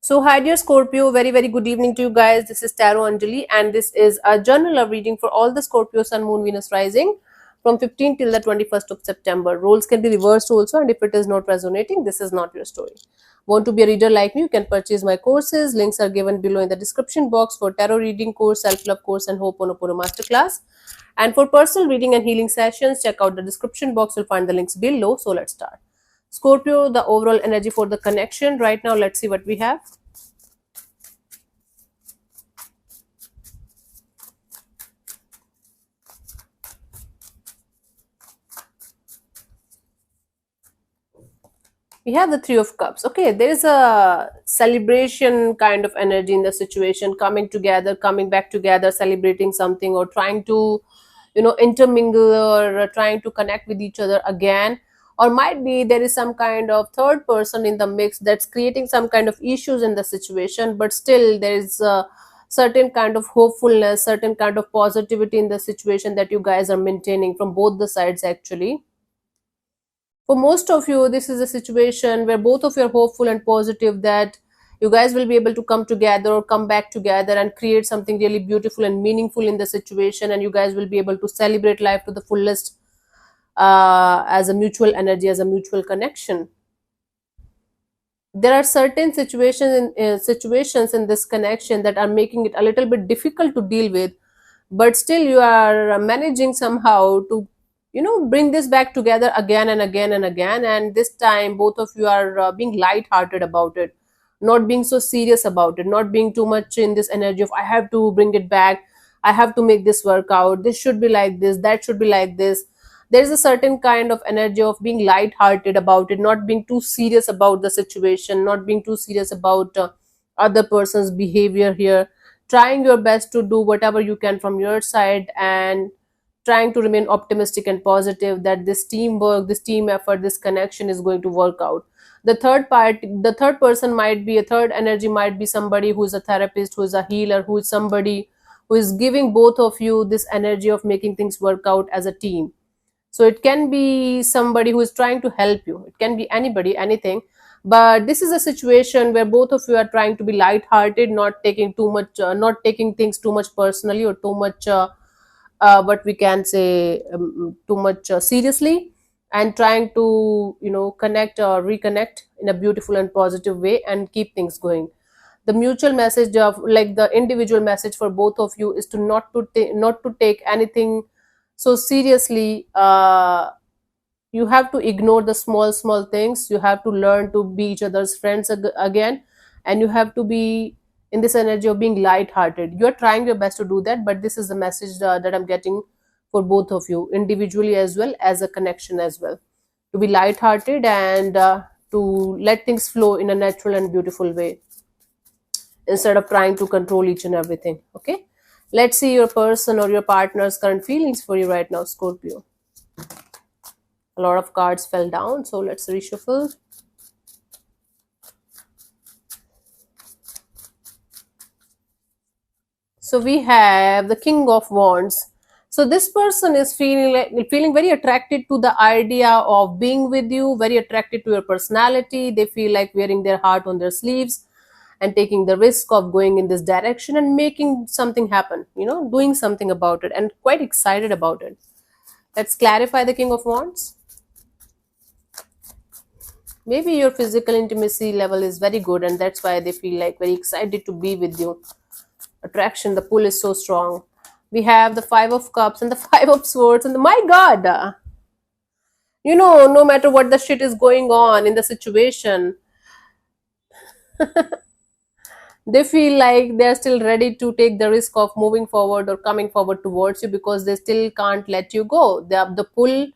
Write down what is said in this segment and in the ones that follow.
So, hi dear Scorpio, very good evening to you guys. This is Tarot Anjali, and this is a journal of reading for all the Scorpio Sun, Moon, Venus rising from 15 till the 21st of September. Roles can be reversed also, and if it is not resonating, this is not your story. Want to be a reader like me? You can purchase my courses. Links are given below in the description box for tarot reading course, self love course, and Ho'oponopono masterclass. And for personal reading and healing sessions, check out the description box. You'll find the links below. So, let's start. Scorpio, the overall energy for the connection right now. Let's see what we have. We have the Three of Cups. Okay, there is a celebration kind of energy in the situation, coming together, coming back together, celebrating something, or trying to, intermingle or trying to connect with each other again. Or might be there is some kind of third person in the mix that's creating some kind of issues in the situation, but still there is a certain kind of hopefulness, certain kind of positivity in the situation that you guys are maintaining from both the sides actually. For most of you, this is a situation where both of you are hopeful and positive that you guys will be able to come together or come back together and create something really beautiful and meaningful in the situation, and you guys will be able to celebrate life to the fullest, as a mutual energy, as a mutual connection. There are certain situations in this connection that are making it a little bit difficult to deal with, but still you are managing somehow to bring this back together again and again and again, and this time both of you are being light-hearted about it, not being so serious about it, not being too much in this energy of I have to bring it back, I have to make this work out, this should be like this, that should be like this. There is a certain kind of energy of being light-hearted about it, not being too serious about the situation, not being too serious about other person's behavior here, trying your best to do whatever you can from your side, and trying to remain optimistic and positive that this teamwork, this team effort, this connection is going to work out. The third person might be a third energy, might be somebody who is a therapist, who is a healer, who is somebody who is giving both of you this energy of making things work out as a team. So it can be somebody who is trying to help you, it can be anybody, anything, but this is a situation where both of you are trying to be light-hearted, not taking too much, not taking things too much personally or too much, what we can say, too much seriously, and trying to connect or reconnect in a beautiful and positive way and keep things going. The mutual message of, like, the individual message for both of you is to not to take anything so seriously. You have to ignore the small things, you have to learn to be each other's friends again, and you have to be in this energy of being light-hearted. You're trying your best to do that, but this is the message that I'm getting for both of you, individually as well as a connection as well, to be light-hearted and to let things flow in a natural and beautiful way instead of trying to control each and everything. Okay, let's see your person or your partner's current feelings for you right now, Scorpio. A lot of cards fell down, so let's reshuffle. So we have the King of Wands. So this person is feeling very attracted to the idea of being with you, very attracted to your personality. They feel like wearing their heart on their sleeves and taking the risk of going in this direction and making something happen, doing something about it, and quite excited about it. Let's clarify the King of Wands. Maybe your physical intimacy level is very good, and that's why they feel like very excited to be with you. Attraction, the pull is so strong. We have the Five of Cups and the Five of Swords, and my God, no matter what the shit is going on in the situation, they feel like they're still ready to take the risk of moving forward or coming forward towards you, because they still can't let you go. The pull,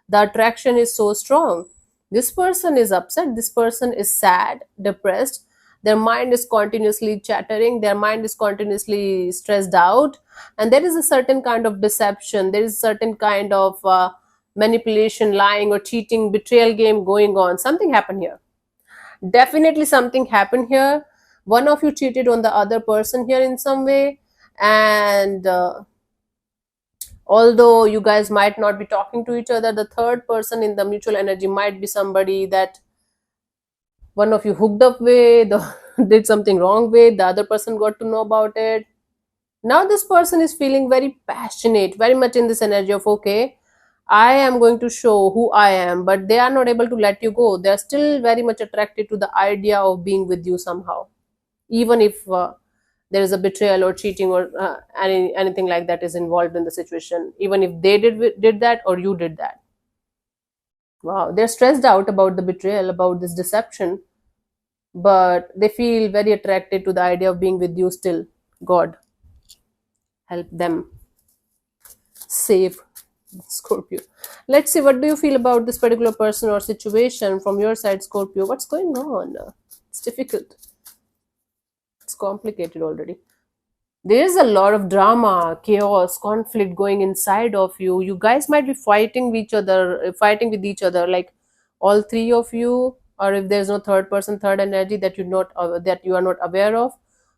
the attraction is so strong. This person is upset, this person is sad, depressed, their mind is continuously chattering, their mind is continuously stressed out, and there is a certain kind of deception, there is a certain kind of manipulation, lying or cheating, betrayal game going on. Something happened here, definitely something happened here. One of you cheated on the other person here in some way, and although you guys might not be talking to each other, the third person in the mutual energy might be somebody that one of you hooked up with, did something wrong with, the other person got to know about it. Now this person is feeling very passionate, very much in this energy of, okay, I am going to show who I am, but they are not able to let you go. They are still very much attracted to the idea of being with you somehow, even if there is a betrayal or cheating or anything like that is involved in the situation, even if they did that or you did that. Wow, they're stressed out about the betrayal, about this deception, but they feel very attracted to the idea of being with you still. God, help them, save Scorpio. Let's see, what do you feel about this particular person or situation from your side, Scorpio? What's going on? It's difficult. It's complicated already. There's a lot of drama, chaos, conflict going inside of you. You guys might be fighting with each other, like all three of you, or if there's no third person, third energy that you are not aware of.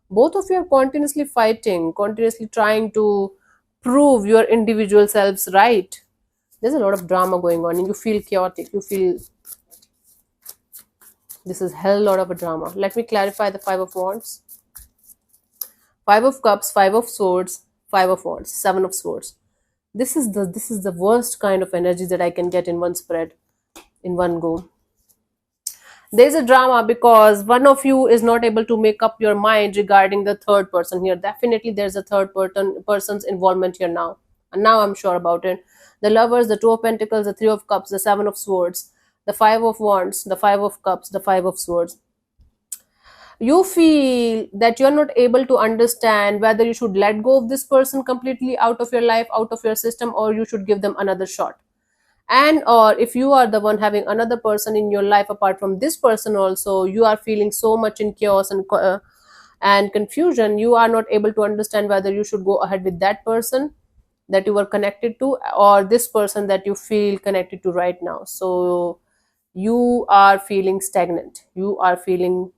Both of you are continuously fighting, continuously trying to prove your individual selves right. There's a lot of drama going on, and you feel chaotic. You feel this is hell lot of a drama. Let me clarify the Five of Wands. Five of Cups, Five of Swords, Five of Wands, Seven of Swords. This is the worst kind of energy that I can get in one spread, in one go. There's a drama because one of you is not able to make up your mind regarding the third person here. Definitely there's a person's involvement here now. And now I'm sure about it. The Lovers, the Two of Pentacles, the Three of Cups, the Seven of Swords, the Five of Wands, the Five of Cups, the Five of Swords. You feel that you're not able to understand whether you should let go of this person completely out of your life, out of your system, or you should give them another shot. And or if you are the one having another person in your life apart from this person also, you are feeling so much in chaos and confusion. You are not able to understand whether you should go ahead with that person that you were connected to, or this person that you feel connected to right now. So you are feeling stagnant, you are feeling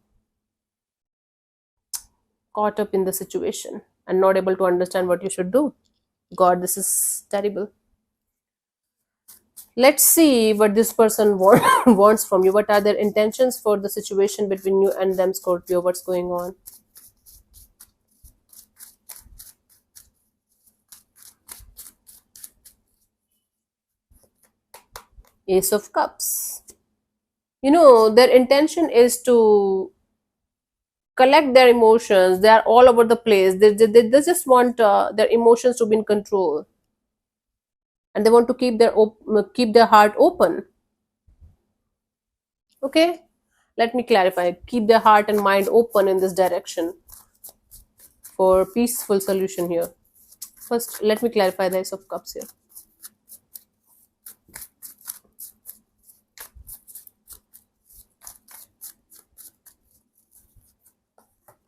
caught up in the situation and not able to understand what you should do. God, this is terrible. Let's see what this person wants from you. What are their intentions for the situation between you and them, Scorpio? What's going on? Ace of Cups. You know, their intention is to collect their emotions. They are all over the place. They just want their emotions to be in control, and they want to keep their heart open. Okay, let me clarify. Keep their heart and mind open in this direction for peaceful solution here. First, let me clarify the Ace of Cups here.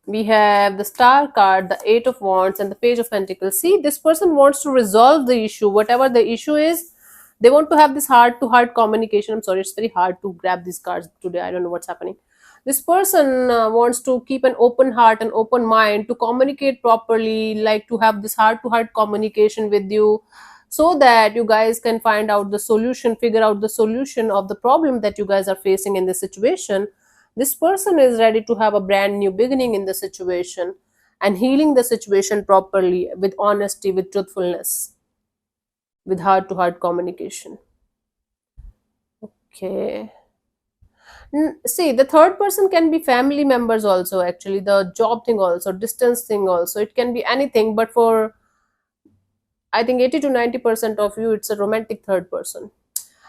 We have the Star card, the Eight of Wands, and the Page of Pentacles. See, this person wants to resolve the issue, whatever the issue is. They want to have this heart-to-heart communication. I'm sorry, it's very hard to grab these cards today. I don't know what's happening. This person wants to keep an open heart and open mind to communicate properly, like to have this heart-to-heart communication with you, so that you guys can find out the solution, figure out the solution of the problem that you guys are facing in this situation. This person is ready to have a brand new beginning in the situation and healing the situation properly with honesty, with truthfulness, with heart to heart communication. Okay. See, the third person can be family members also, actually, the job thing also, distance thing also. It can be anything, but for I think 80 to 90% of you, it's a romantic third person.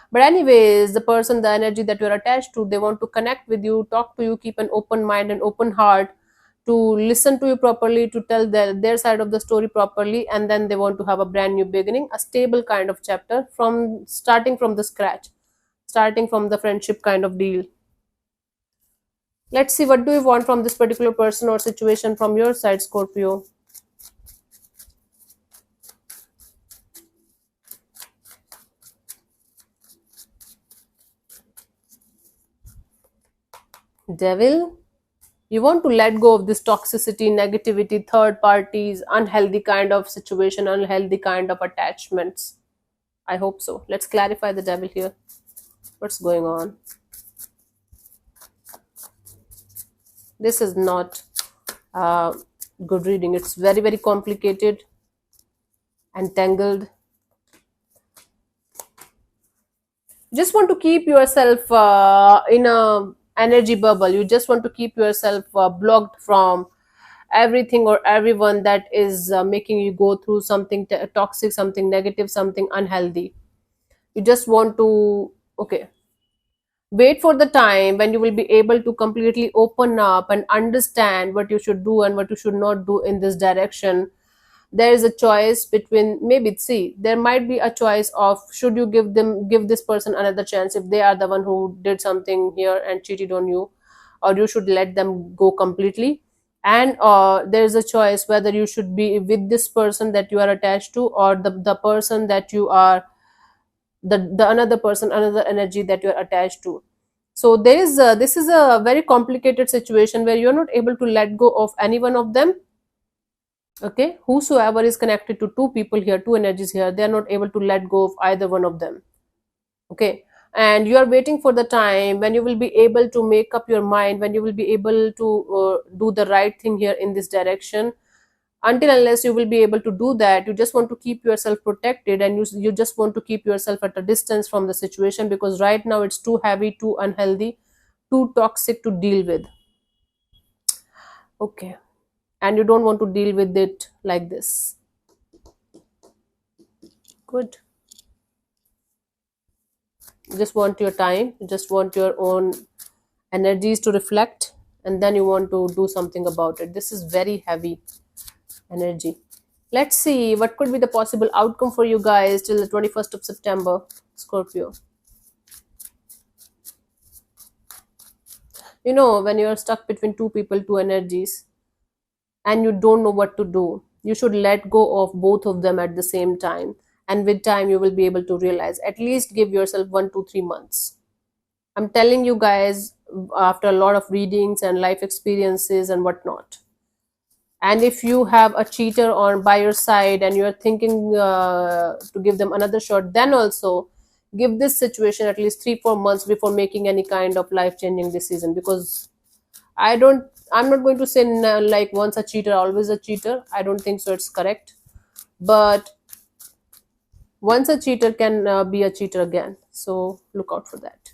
But anyways, the person, the energy that you're attached to, they want to connect with you, talk to you, keep an open mind and open heart, to listen to you properly, to tell their side of the story properly, and then they want to have a brand new beginning, a stable kind of chapter, from starting from the scratch, starting from the friendship kind of deal. Let's see, what do you want from this particular person or situation from your side, Scorpio? Devil. You want to let go of this toxicity, negativity, third parties, unhealthy kind of situation, unhealthy kind of attachments. I hope so. Let's clarify the devil here. What's going on? This is not uh, good reading. It's very, very complicated and tangled. Just want to keep yourself in a energy bubble. You just want to keep yourself blocked from everything or everyone that is making you go through something toxic, something negative, something unhealthy. You just want to, okay, wait for the time when you will be able to completely open up and understand what you should do and what you should not do in this direction. There is a choice between, maybe, see, there might be a choice of should you give this person another chance if they are the one who did something here and cheated on you, or you should let them go completely. And there is a choice whether you should be with this person that you are attached to, or the person that you are, the another person, another energy that you are attached to. So there is this is a very complicated situation where you're not able to let go of any one of them. Okay, whosoever is connected to two people here, two energies here, they are not able to let go of either one of them. Okay, and you are waiting for the time when you will be able to make up your mind, when you will be able to do the right thing here in this direction. Until unless you will be able to do that, you just want to keep yourself protected, and you just want to keep yourself at a distance from the situation, because right now it's too heavy, too unhealthy, too toxic to deal with. Okay, and you don't want to deal with it like this. Good. You just want your time, you just want your own energies to reflect, and then you want to do something about it. This is very heavy energy. Let's see what could be the possible outcome for you guys till the 21st of September, Scorpio. You know, when you're stuck between two people, two energies, and you don't know what to do, you should let go of both of them at the same time. And with time, you will be able to realize. At least give yourself 1 to 3 months. I'm telling you guys, after a lot of readings and life experiences and whatnot. And if you have a cheater on by your side and you're thinking to give them another shot, then also give this situation at least 3 4 months before making any kind of life changing decision. Because I'm not going to say like once a cheater always a cheater. I don't think so, it's correct. But once a cheater can be a cheater again, so look out for that.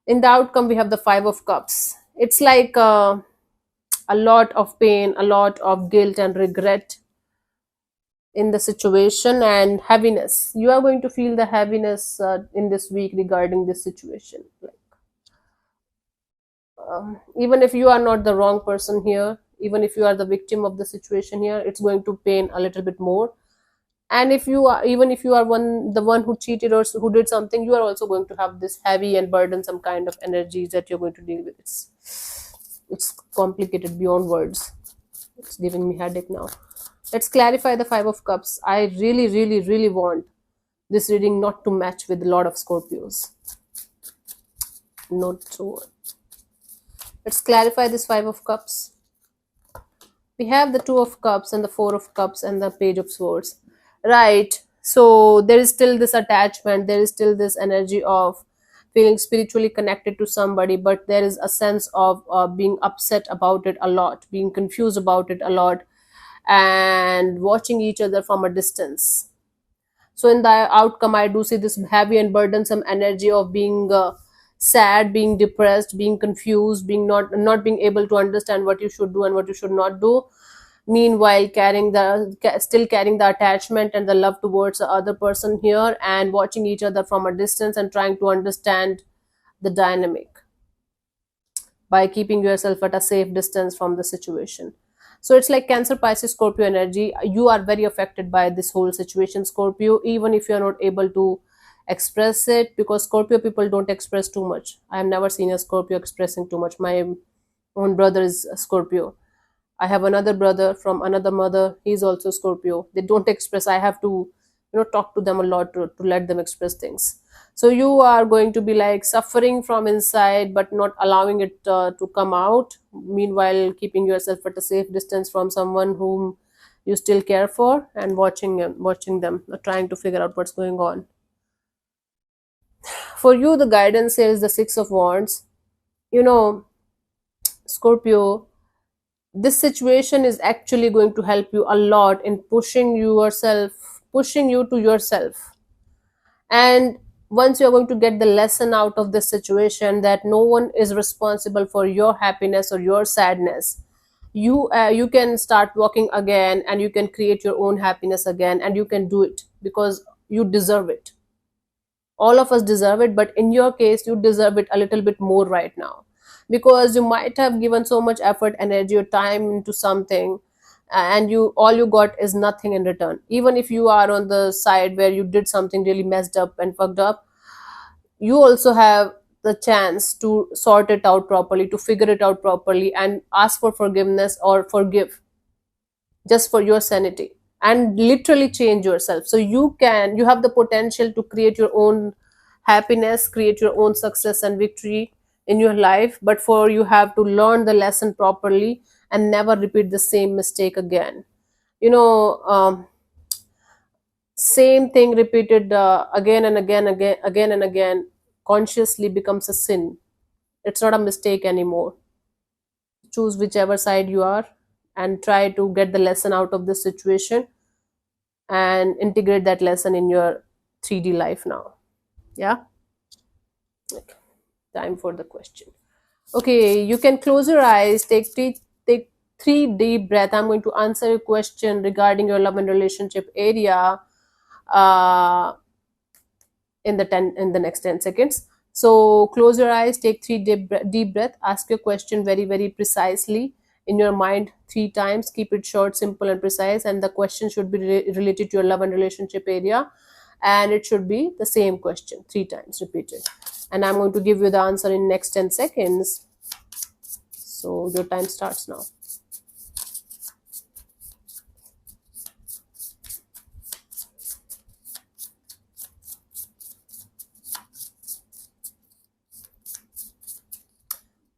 In the outcome, we have the 5 of cups. It's like a lot of pain, a lot of guilt and regret in the situation, and heaviness. You are going to feel the heaviness in this week regarding this situation. Like, even if you are not the wrong person here, even if you are the victim of the situation here, it's going to pain a little bit more. And if you are, even if you are the one who cheated or who did something, you are also going to have this heavy and burdensome kind of energies that you're going to deal with. It's complicated beyond words. It's giving me headache now. Let's clarify the 5 of cups. I really, really, really want this reading not to match with a lot of Scorpios. Not so. Let's clarify this 5 of cups. We have the 2 of cups and the 4 of cups and the Page of Swords. Right. So there is still this attachment, there is still this energy of feeling spiritually connected to somebody, but there is a sense of being upset about it a lot, being confused about it a lot, and watching each other from a distance. So in the outcome, I do see this heavy and burdensome energy of being sad, being depressed, being confused, being not being able to understand what you should do and what you should not do. Meanwhile, still carrying the attachment and the love towards the other person here, and watching each other from a distance and trying to understand the dynamic by keeping yourself at a safe distance from the situation. So it's like Cancer, Pisces, Scorpio energy. You are very affected by this whole situation, Scorpio, even if you're not able to express it, because Scorpio people don't express too much. I have never seen a Scorpio expressing too much. My own brother is a Scorpio. I have another brother from another mother. He's also Scorpio. They don't express. I have to, talk to them a lot to let them express things. So you are going to be like suffering from inside, but not allowing it to come out. Meanwhile, keeping yourself at a safe distance from someone whom you still care for, and watching them, trying to figure out what's going on. For you, the guidance is the 6 of Wands. You know, Scorpio, this situation is actually going to help you a lot in pushing you to yourself. And once you're going to get the lesson out of this situation, that no one is responsible for your happiness or your sadness, you can start walking again, and you can create your own happiness again, and you can do it because you deserve it. All of us deserve it, but in your case you deserve it a little bit more right now, because you might have given so much effort, energy, or time into something, and you all you got is nothing in return. Even if you are on the side where you did something really messed up and fucked up, you also have the chance to sort it out properly, to figure it out properly, and ask for forgiveness or forgive, just for your sanity, and literally change yourself. So you have the potential to create your own happiness, create your own success and victory in your life. But for you have to learn the lesson properly and never repeat the same mistake again. you know um, Same thing repeated again and again and again consciously becomes a sin. It's not a mistake anymore. Choose whichever side you are, and try to get the lesson out of this situation, and integrate that lesson in your 3D life now. Yeah. Okay. Time for the question. Okay, you can close your eyes, take three deep breath. I'm going to answer your question regarding your love and relationship area uh, in the next 10 seconds. So close your eyes, take three deep breath, ask your question very, very precisely in your mind three times. Keep it short, simple, and precise, and the question should be related to your love and relationship area, and it should be the same question three times repeated. And I'm going to give you the answer in next 10 seconds. So your time starts now.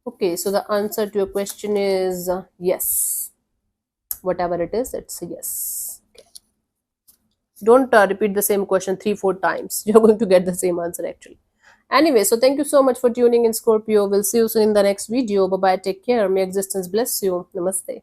Okay, so the answer to your question is yes. Whatever it is, it's a yes. Okay. Don't repeat the same question 3-4 times. You're going to get the same answer actually. Anyway, so thank you so much for tuning in, Scorpio. We'll see you soon in the next video. Bye bye. Take care. May existence bless you. Namaste.